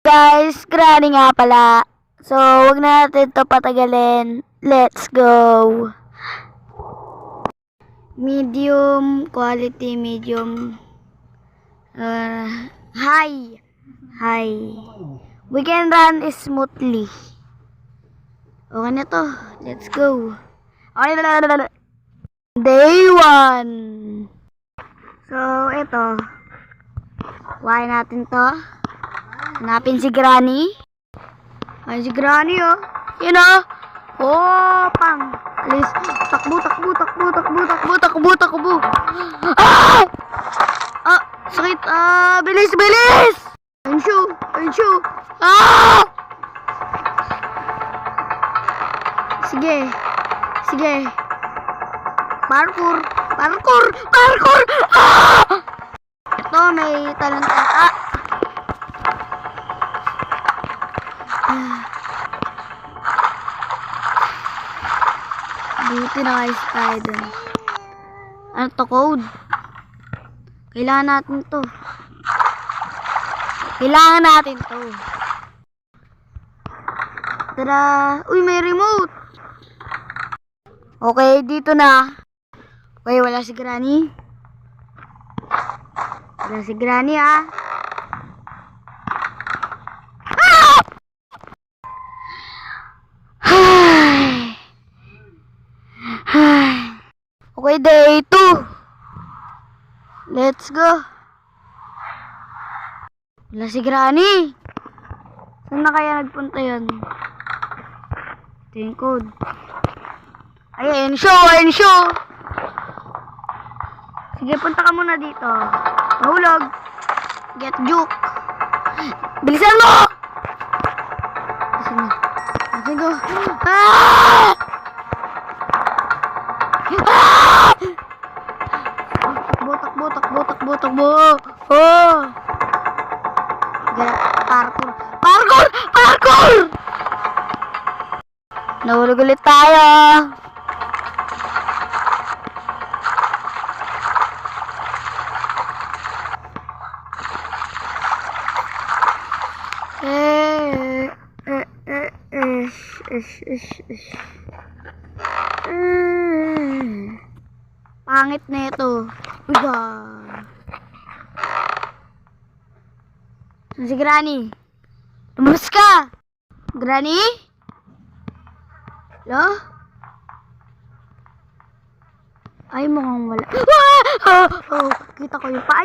Guys, Granny nga pala. So, wag na natin to patagalin. Let's go. Medium, quality, medium. High. We can run smoothly. Okay na to. Let's go. Okay, Day 1. So, ito. Kuhain natin to. Hanapin si Granny. Ay, si Granny, oh. Yun, oh. Oh, pang. Alis. Takbo. Ah! Ah, sakit. Bilis. Ayun siya. Ah! Sige. Parkour. Ah! Ito, may talenta. Buti na kayo spider. Ano to, code? Kailangan natin to. Tara. Uy, may remote. Okay, dito na. Okay, wala si Granny. Ah. Okay, day 2. Let's go. Wala si Granny. Saan na kaya nagpunta yun? Ito yung code. Ayun, show. Sige, punta ka muna dito. Mahulog. Get juke. Bilisan mo! Let's go. Ah! Takbo. Oh. Parkour. Nahulog ulit tayo. Pangit na ito. Uga. Si Granny. Lumabas ka. Granny? Hello? Ay, mukhang wala. Kita ko yung paa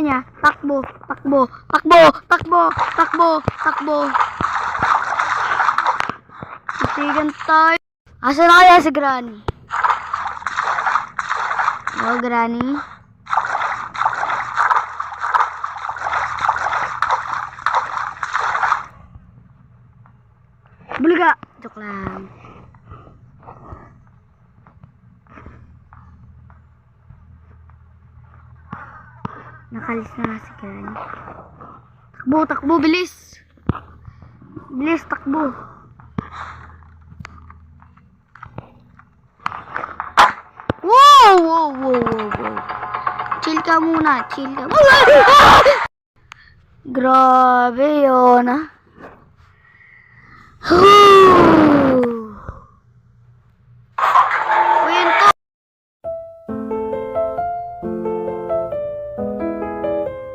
niya. Takbo. Titigan tayo. Asa na kaya si Granny? Hello, Granny? Bulaga! Joke lang. Nakalis na si Granny. Takbo, bilis! Takbo! Wow! Chill ka muna. Grabe yun, ah.